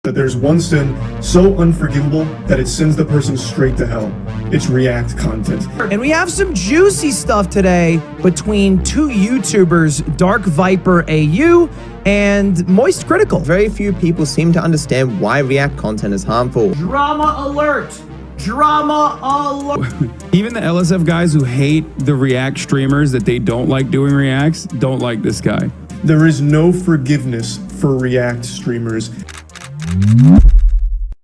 that there's one sin so unforgivable that it sends the person straight to hell. It's React content. And we have some juicy stuff today between two YouTubers, Dark Viper AU and Moist Critical. Very few people seem to understand why React content is harmful. Drama alert! Drama alert! Even the LSF guys who hate the React streamers that they don't like doing reacts don't like this guy. There is no forgiveness for React streamers.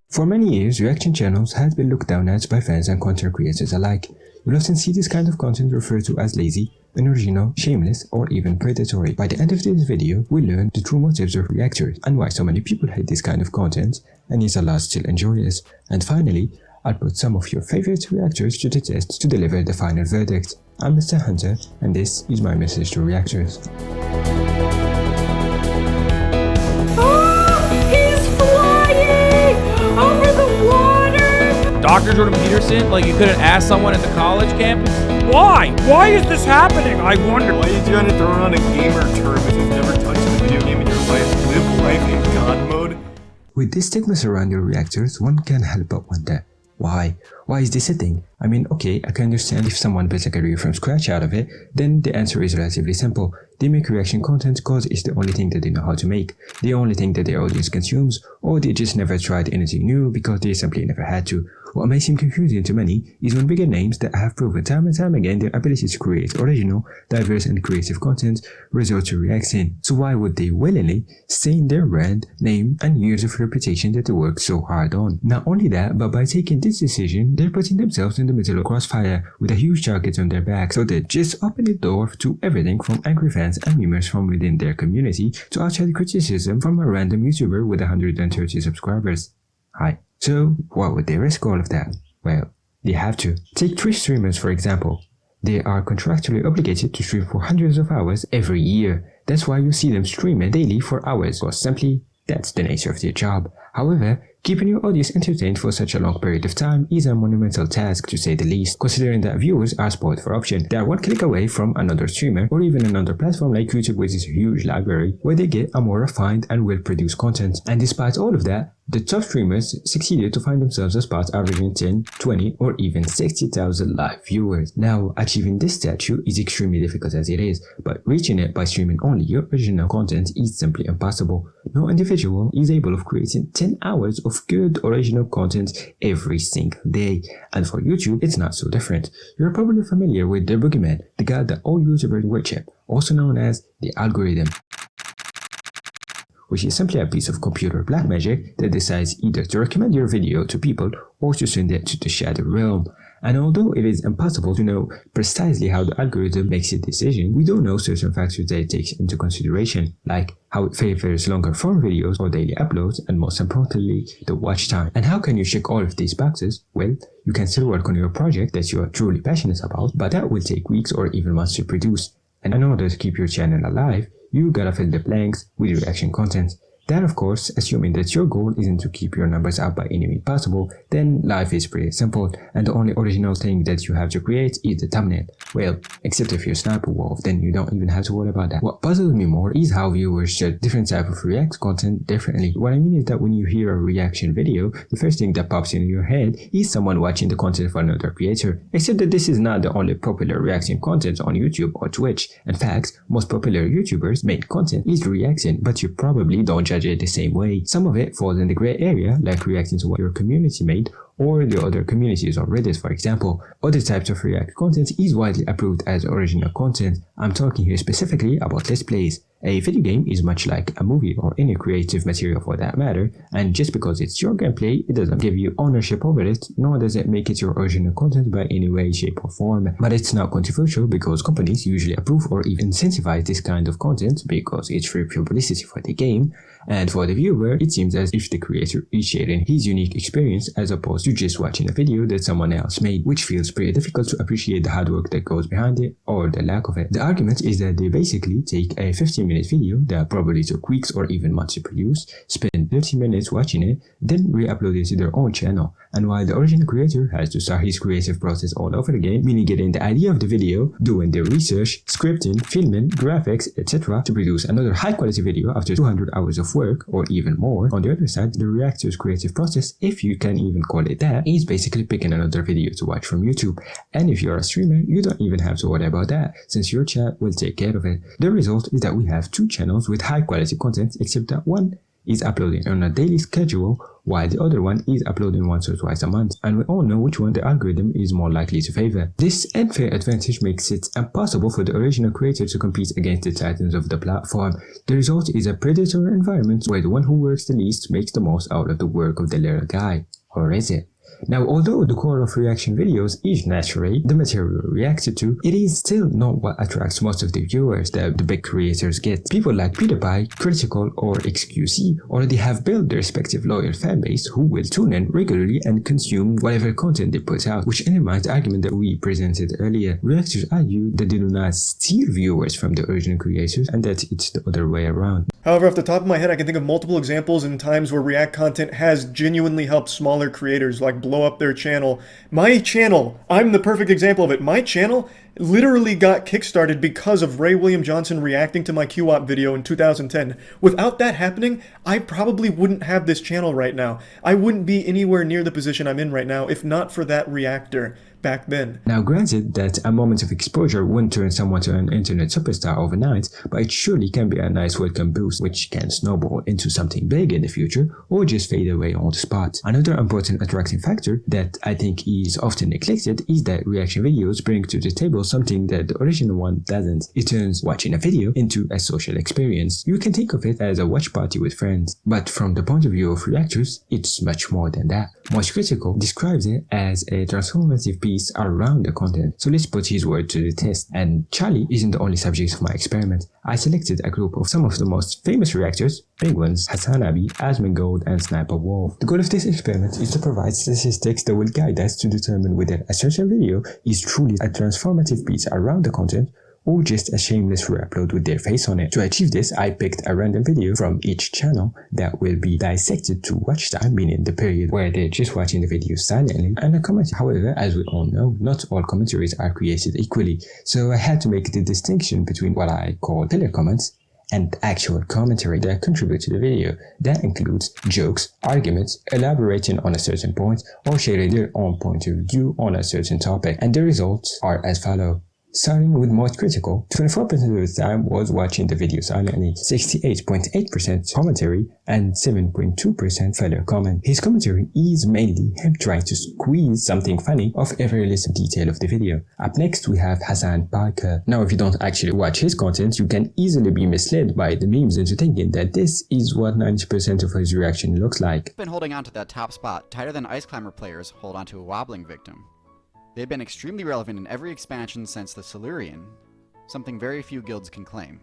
For many years, reaction channels had been looked down at by fans and content creators alike. You'll often see this kind of content referred to as lazy, unoriginal, shameless, or even predatory. By the end of this video, we'll learn the true motives of reactors and why so many people hate this kind of content and yet a lot still enjoy it. And finally, I'll put some of your favorite reactors to the test to deliver the final verdict. I'm Mr. Hunter, and this is my message to reactors. Dr. Jordan Peterson, like you couldn't ask someone at the college campus? Why? Why is this happening? I wonder. Why are you trying to throw around a gamer term if you've never touched a video game in your life? Live life in God mode? With this stigma surrounding reactors, one can't help but wonder, why? Why is this a thing? I mean, okay, I can understand if someone builds a career from scratch out of it, then the answer is relatively simple. They make reaction content because it's the only thing that they know how to make, the only thing that their audience consumes, or they just never tried anything new because they simply never had to. What may seem confusing to many is when bigger names that have proven time and time again their ability to create original, diverse and creative content resort to reacting. So why would they willingly stain their brand, name and years of reputation that they worked so hard on? Not only that, but by taking this decision, they're putting themselves in the middle of crossfire with a huge target on their back, so they just open the door to everything from angry fans and memers from within their community to outside criticism from a random YouTuber with 130 subscribers. Hi. So, why would they risk all of that? Well, they have to. Take Twitch streamers for example. They are contractually obligated to stream for hundreds of hours every year. That's why you see them streaming daily for hours, or simply, that's the nature of their job. However, keeping your audience entertained for such a long period of time is a monumental task to say the least, considering that viewers are spoiled for option. They are one click away from another streamer or even another platform like YouTube with its huge library where they get a more refined and well-produced content. And despite all of that, the top streamers succeeded to find themselves a spot averaging 10, 20 or even 60,000 live viewers. Now, achieving this statue is extremely difficult as it is, but reaching it by streaming only your original content is simply impossible. No individual is able of creating 10 hours of good original content every single day. And for YouTube, it's not so different. You're probably familiar with the boogeyman, the guy that all YouTubers worship, also known as the algorithm, which is simply a piece of computer black magic that decides either to recommend your video to people or to send it to the shadow realm. And although it is impossible to know precisely how the algorithm makes its decision, we do know certain factors that it takes into consideration, like how it favors longer form videos or daily uploads, and most importantly, the watch time. And how can you check all of these boxes? Well, you can still work on your project that you are truly passionate about, but that will take weeks or even months to produce. And in order to keep your channel alive, you gotta fill the blanks with reaction content. That, of course, assuming that your goal isn't to keep your numbers up by any means possible, then life is pretty simple, and the only original thing that you have to create is the thumbnail. Well, except if you're Sniper Wolf, then you don't even have to worry about that. What puzzles me more is how viewers judge different type of React content differently. What I mean is that when you hear a reaction video, the first thing that pops into your head is someone watching the content of another creator. Except that this is not the only popular reaction content on YouTube or Twitch. In fact, most popular YouTubers' main content is reaction, but you probably don't judge it the same way. Some of it falls in the gray area, like reacting to what your community made or the other communities on Reddit, for example. Other types of React content is widely approved as original content. I'm talking here specifically about Let's Plays. A video game is much like a movie or any creative material for that matter, and just because it's your gameplay, it doesn't give you ownership over it, nor does it make it your original content by any way, shape or form. But it's not controversial because companies usually approve or even incentivize this kind of content because it's free publicity for the game, and for the viewer, it seems as if the creator is sharing his unique experience as opposed to just watching a video that someone else made, which feels pretty difficult to appreciate the hard work that goes behind it or the lack of it. The argument is that they basically take a 15 15-minute video that probably took weeks or even months to produce, spend 30 minutes watching it, then re-upload it to their own channel. And while the original creator has to start his creative process all over again, meaning getting the idea of the video, doing their research, scripting, filming, graphics, etc. to produce another high-quality video after 200 hours of work or even more. On the other side, the Reactors creative process, if you can even call it that, is basically picking another video to watch from YouTube. And if you're a streamer, you don't even have to worry about that, since your chat will take care of it. The result is that we have two channels with high-quality content, except that one is uploading on a daily schedule while the other one is uploading once or twice a month, and we all know which one the algorithm is more likely to favor. This unfair advantage makes it impossible for the original creator to compete against the titans of the platform. The result is a predatory environment where the one who works the least makes the most out of the work of the little guy. Or is it? Now, although the core of reaction videos is naturally the material reacted to, it is still not what attracts most of the viewers that the big creators get. People like PewDiePie, Critical, or XQC already have built their respective loyal fanbase who will tune in regularly and consume whatever content they put out, which undermines the argument that we presented earlier. Reactors argue that they do not steal viewers from the original creators and that it's the other way around. However, off the top of my head, I can think of multiple examples and times where React content has genuinely helped smaller creators like blow up their channel. My channel, I'm the perfect example of it. My channel literally got kickstarted because of Ray William Johnson reacting to my QWOP video in 2010. Without that happening, I probably wouldn't have this channel right now. I wouldn't be anywhere near the position I'm in right now if not for that reactor back then. Now, granted that a moment of exposure won't turn someone to an internet superstar overnight, but it surely can be a nice welcome boost which can snowball into something big in the future or just fade away on the spot. Another important attracting factor that I think is often neglected is that reaction videos bring to the table something that the original one doesn't. It turns watching a video into a social experience. You can think of it as a watch party with friends, but from the point of view of reactors, it's much more than that. Most Critical describes it as a transformative piece around the content. So let's put his word to the test. And Charlie isn't the only subject of my experiment. I selected a group of some of the most famous reactors: Penguins, Hassan Abi, Asmongold, and Sniper Wolf. The goal of this experiment is to provide statistics that will guide us to determine whether a certain video is truly a transformative piece around the content or just a shameless re-upload with their face on it. To achieve this, I picked a random video from each channel that will be dissected to watch time, meaning the period where they're just watching the video silently, and a comment. However, as we all know, not all commentaries are created equally, so I had to make the distinction between what I call filler comments and actual commentary that contribute to the video. That includes jokes, arguments, elaborating on a certain point, or sharing their own point of view on a certain topic, and the results are as follows. Starting with Most Critical, 24% of the time was watching the video silently, 68.8% commentary, and 7.2% filler comment. His commentary is mainly him trying to squeeze something funny off every little detail of the video. Up next, we have Hassan Parker. Now, if you don't actually watch his content, you can easily be misled by the memes into thinking that this is what 90% of his reaction looks like. Been holding on to that top spot tighter than Ice Climber players hold onto a wobbling victim. They've been extremely relevant in every expansion since the Silurian, something very few guilds can claim.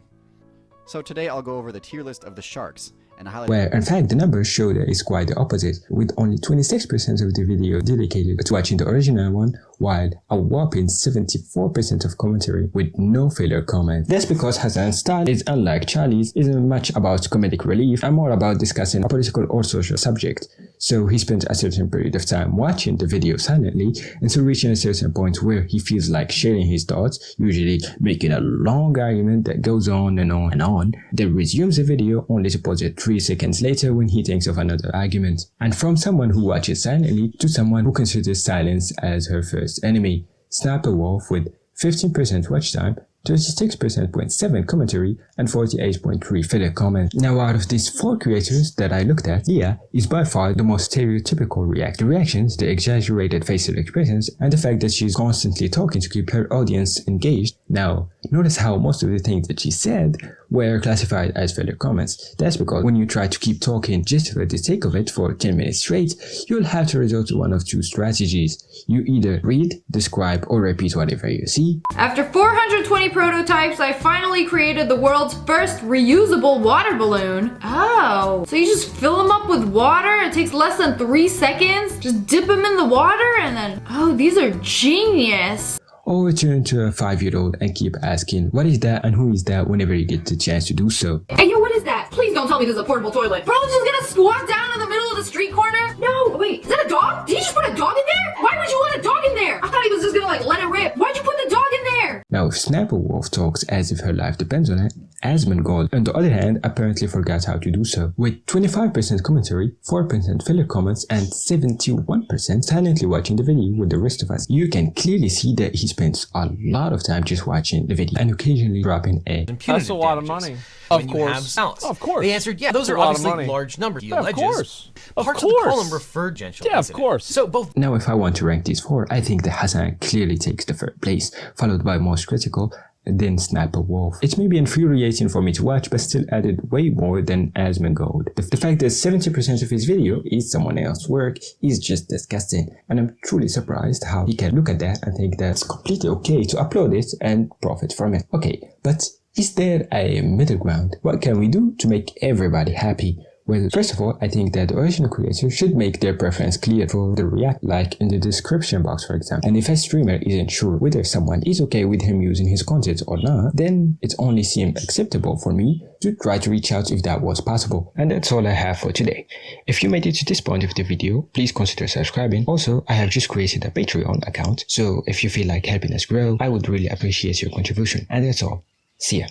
So today I'll go over the tier list of the sharks and highlight where in fact the numbers show that it's quite the opposite, with only 26% of the video dedicated to watching the original one, while a whopping 74% of commentary with no filler comment. That's because Hassan's style is unlike Charlie's, isn't much about comedic relief and more about discussing a political or social subject. So he spent a certain period of time watching the video silently until reaching a certain point where he feels like sharing his thoughts, usually making a long argument that goes on and on and on, then resumes the video only to pause it 3 seconds later when he thinks of another argument. And from someone who watches silently to someone who considers silence as her first enemy. Sniper Wolf with 15% watch time, 36.7% commentary, and 48.3% filler comment. Now, out of these 4 creators that I looked at, Leah is by far the most stereotypical react. The reactions, the exaggerated facial expressions, and the fact that she's constantly talking to keep her audience engaged. Now, notice how most of the things that she said were classified as filler comments. That's because when you try to keep talking just for the sake of it for 10 minutes straight, you'll have to resort to one of 2 strategies. You either read, describe, or repeat whatever you see. After 420 prototypes, I finally created the world's first reusable water balloon. Oh, so you just fill them up with water? It takes less than 3 seconds? Just dip them in the water and then, oh, these are genius. or turn to a 5-year-old and keep asking what is that and who is that whenever you get the chance to do so. Hey, yo, what is that? Please don't tell me this is a portable toilet. Bro, just gonna squat down in the middle of the street corner? No, wait, is that a dog? Did you just put a dog in there? Why would you want a dog in there? I thought he was just gonna like let it rip. Why'd you put the dog in there? Now, if Sniper Wolf talks as if her life depends on it, Asmongold, on the other hand, apparently forgot how to do so. With 25% commentary, 4% filler comments, and 71% silently watching the video with the rest of us, you can clearly see that he spends a lot of time just watching the video and occasionally dropping a That's a lot of money. Of course. Of course. They answered, yeah, those It's are a lot of obviously money. large numbers. He Of alleges. course. Of Parts course. of the column referred Gential Yeah, of incident. course. So both Now, if I want to rank these four, I think that Hassan clearly takes the third place, followed by most critical, then Sniper Wolf. It may be infuriating for me to watch, but still added way more than Asmongold. The fact that 70% of his video is someone else's work is just disgusting, and I'm truly surprised how he can look at that and think that's completely okay to upload it and profit from it. Okay, but is there a middle ground? What can we do to make everybody happy? Well, first of all, I think that the original creator should make their preference clear for the React, like in the description box, for example. And if a streamer isn't sure whether someone is okay with him using his content or not, then it only seemed acceptable for me to try to reach out if that was possible. And that's all I have for today. If you made it to this point of the video, please consider subscribing. Also, I have just created a Patreon account, so if you feel like helping us grow, I would really appreciate your contribution. And that's all. See ya.